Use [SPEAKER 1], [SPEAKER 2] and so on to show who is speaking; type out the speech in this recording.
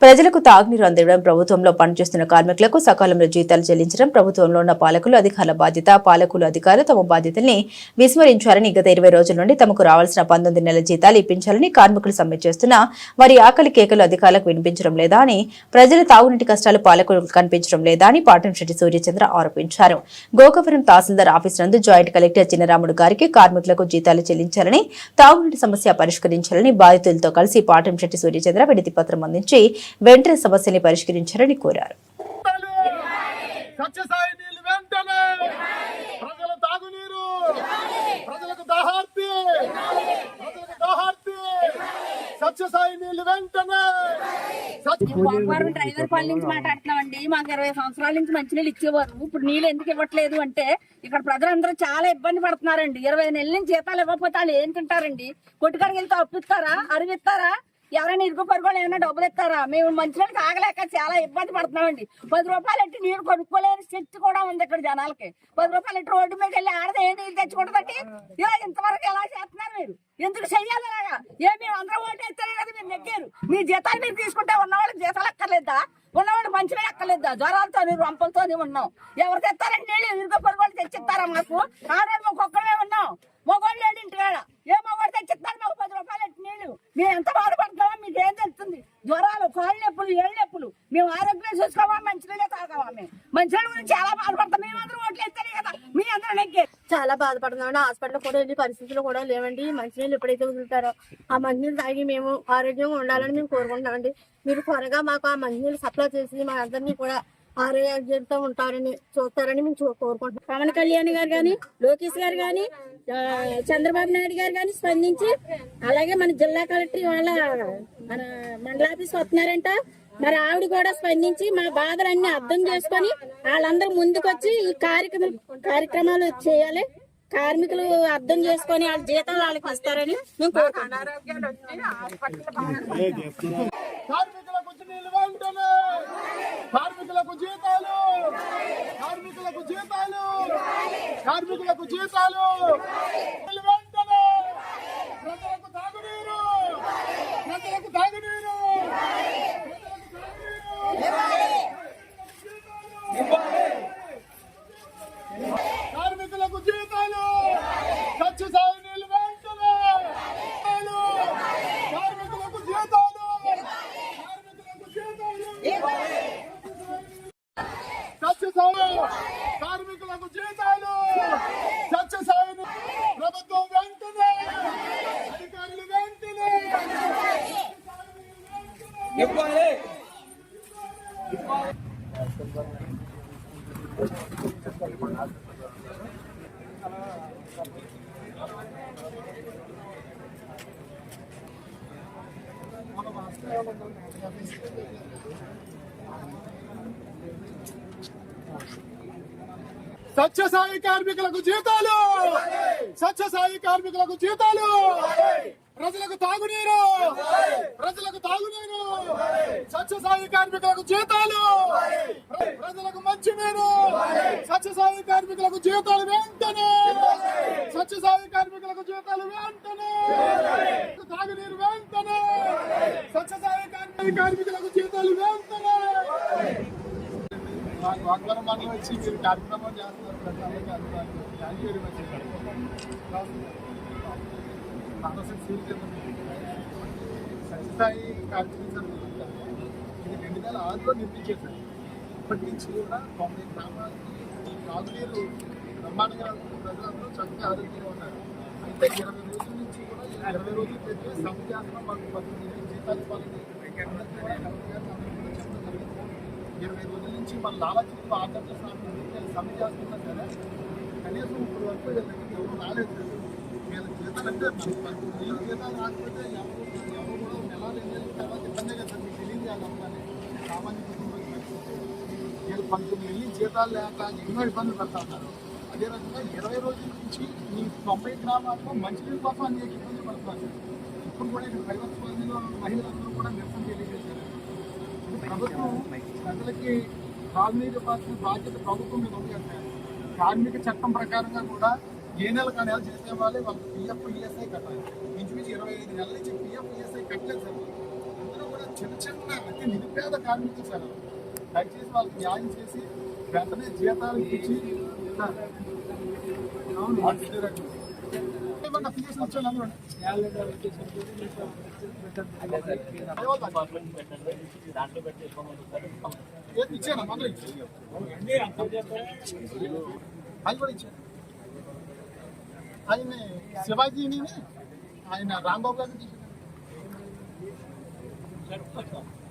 [SPEAKER 1] ప్రజలకు తాగునీరు అందించడం, ప్రభుత్వంలో పనిచేస్తున్న కార్మికులకు సకాలంలో జీతాలు చెల్లించడం ప్రభుత్వంలో ఉన్న పాలకులు, అధికారుల బాధ్యత. పాలకులు, అధికారులు తమ బాధ్యతల్ని విస్మరించారని, గత 20 రోజుల నుండి తమకు రావాల్సిన 19 నెలల జీతాలు ఇప్పించాలని కార్మికులు సమ్మె చేస్తున్నా వారి ఆకలి కేకలు అధికారులకు వినిపించడం లేదా అని, ప్రజల తాగునీటి కష్టాలు పాలకులకు కనిపించడం లేదా అని పాటంశెట్టి సూర్యచంద్ర ఆరోపించారు. గోకవరం తహసీల్దార్ ఆఫీస్ నందు జాయింట్ కలెక్టర్ చిన్నరాముడు గారికి కార్మికులకు జీతాలు చెల్లించాలని, తాగునీటి సమస్య పరిష్కరించాలని బాధితులతో కలిసి పాటంశెట్టి సూర్యచంద్ర వినతి పత్రం అందించి వెంటనే సమస్యని పరిష్కరించాలని కోరారు.
[SPEAKER 2] డ్రైవర్ పాల నుంచి మాట్లాడుతున్నామండి. మాకు 20 సంవత్సరాల నుంచి మంచినీళ్ళు ఇచ్చేవారు. ఇప్పుడు నీళ్ళు ఎందుకు ఇవ్వట్లేదు అంటే ఇక్కడ ప్రజలందరూ చాలా ఇబ్బంది పడుతున్నారండి. 20 నెలల నుంచి జీతాలు ఇవ్వకపోతే వాళ్ళు ఏం తింటారండి? కొట్టుకాడికి వెళ్తే అప్పిస్తారా, అరివిస్తారా? ఎవరైనా ఇరుగు పరుగులు ఏమైనా డబ్బులు ఇస్తారా? మేము మంచినీళ్ళకి ఆగలేక చాలా ఇబ్బంది పడుతున్నామండి. 10 రూపాయలు ఎట్టి నీరు కొనుక్కోలేని శక్తి కూడా ఉంది ఇక్కడ జనాలకి. 10 రూపాయలు ఎట్టి రోడ్డు మీద వెళ్ళి ఆడదే ఏ నీళ్ళు తెచ్చుకుంటుందండి. ఇలా ఇంతవరకు ఎలా చేస్తున్నారు మీరు? ఎందుకు చెయ్యాలి అలాగా? మేము అందరం ఓటు వేస్తేనే కదా మీరు నెగ్గారు. మీ జీతాలు మీరు తీసుకుంటే ఉన్నవాళ్ళకి జీతాలు ఎక్కర్లేదా? ఉన్నవాళ్ళు మంచిగా ఎక్కర్లేదా? జ్వరాలతో రంపలతో ఉన్నాం. ఎవరు తెస్తారండి నీళ్ళు? ఇరుగు పరుగులు తెచ్చిస్తారా మాకు? ఆడవాళ్ళు మాకు ఒక్కడే ఉన్నాం. మొగోళ్ళు లేడు ఇంటికాడ. ఏ మొగోడు తెచ్చిస్తారు మాకు 10 రూపాయలు ఎట్టి నీళ్ళు? మేము ఎంత బాధపడుతున్నామో మీకు ఏం తెలుస్తుంది? జ్వరాలు, కాళ్ళు నొప్పులు, ఏళ్ళు నొప్పులు. మేము ఆరోగ్యం చూసుకోవా, మంచినీళ్ళే తాగవా? మేము మంచినీళ్ళ గురించి చాలా బాధపడతాం. మేమందరం ఓట్లు వేస్తేనే కదా మీ అందరూ నెగ్గారు.
[SPEAKER 3] చాలా బాధపడుతున్నామండి. హాస్పిటల్ కూడా వెళ్ళి పరిస్థితులు కూడా లేవండి. మంచినీళ్ళు ఎప్పుడైతే వదులుతారో ఆ మంచినీళ్ళు తాగి మేము ఆరోగ్యంగా ఉండాలని మేము కోరుకుంటున్నామండి. మీరు త్వరగా మాకు ఆ మంచినీళ్ళు సప్లై చేసి మా అందరినీ కూడా ఆరోగ్యంతో ఉంటారని చూస్తారని మేము కోరుకుంటున్నాం. పవన్ కళ్యాణ్ గారు కానీ, లోకేష్ గారు కానీ, చంద్రబాబు నాయుడు గారు కానీ స్పందించి, అలాగే మన జిల్లా కలెక్టర్ వాళ్ళ మన మండలాఫీస్ వస్తున్నారంట. మరి ఆవిడ కూడా స్పందించి మా బాధలన్నీ అర్థం చేసుకొని వాళ్ళందరూ ముందుకొచ్చి ఈ కార్యక్రమాలు చేయాలి. కార్మికులు అర్థం చేసుకొని వాళ్ళ జీతాలు వాళ్ళకి ఇస్తారని మేము కోరుకుంటున్నాం.
[SPEAKER 4] కార్మికులకు జీతాలు, కార్మికులకు జీతాలు, కార్మికులకు జీతాలు వెంటనే. ప్రజలకు తాగునీరు, ప్రజలకు తాగునీరు, కార్మికులకు జీతాలు, సత్యసాయి నీళ్ళు వెంటనే. కార్మికులకు జీతాలు, కార్మికులకు జీతాలు, సత్యసాయి కార్మికులకు జీతాలు, సత్యసాయి ప్రభుత్వం వెంటనే, అధికారులు వెంటనే. సత్యసాయి కార్మికులకు జీతాలు, సత్యసాయి కార్మికులకు జీతాలు, ప్రజలకు తాగునీరు, ప్రజలకు తాగునీరు, సత్యసాయి కార్మికులకు జీతాలు, ప్రజలకు మంచినీరు, సత్యసాయి కార్మికులకు జీతాలు వెంటనే, సత్యసాయి కార్మికులకు జీతాలు వెంటనే, తాగునీరు వెంటనే, సత్యసాయి కార్మికులకు జీతాలు వెంటనే. వాగ్దానం మాటలు వచ్చి మీరు కార్యక్రమం చేస్తున్నారు. సత్యసాయి కార్మికులు ఇది 2006లో నిర్మించేశారు. ఇప్పటి నుంచి కూడా 90 గ్రామాలకి తాగునీరు బ్రహ్మాండంగా ప్రజలందరూ చక్కగా ఆరోగ్యంగా ఉన్నారు. అయితే 20 రోజుల నుంచి కూడా 20 రోజులు పెట్టి సమ్మె చేస్తున్నాం. మాకు 19 జీతాలు ఇవ్వాలని 20 రోజుల నుంచి మన లాలాచీలు ఆర్డర్ సమ్మె చేస్తున్నా సరే కనీసం ఇప్పుడు వరకు వీళ్ళ దగ్గర ఎవరు రాలేదు. వీళ్ళ జీతాలు అంటే 19 జీతాలు రాకపోతే ఎవరు కూడా నెల 2 నెలల తర్వాత ఇబ్బందే కదా మీకు తెలియజేయాలి. సామాన్య కుటుంబం వీళ్ళు 19 నెలల జీతాలు లేక ఎన్నో ఇబ్బందులు పడతా ఉన్నారు. అదే రకంగా 20 రోజుల నుంచి ఈ 90 గ్రామాల్లో మంచినీళ్ళ కోసం అనేక ఇబ్బందులు పడుతున్నారు. ఇప్పుడు కూడా ఇక్కడ ప్రైవేట్ కాలనీలో మహిళలందరూ కూడా నిరసన తెలియజేశారు. ప్రభుత్వం ప్రజలకి తాగునీరు పాల్సిన బాధ్యత ప్రభుత్వం మీద ఉంది అంటే కార్మిక చట్టం ప్రకారంగా కూడా ఏ నెలకు ఆ నెల చేసే వాళ్ళే వాళ్ళకి పిఎఫ్ ఈఎస్ఐ కట్టాలి. ఇంచుమించు 25 నెలల నుంచి పిఎఫ్ ఈఎస్ఐ కట్టలేదు సార్. అందరూ కూడా చిన్న చిన్న అంటే నిరుపేద కార్మికులు సార్ దయచేసి వాళ్ళకి న్యాయం చేసి వెంటనే జీతాలు ఇచ్చి అప్లికేషన్ వచ్చాను ఇచ్చాను మొదలు ఇచ్చాను అది కూడా ఇచ్చాను ఆయన శివాజీని ఆయన రాంబాబు గారిని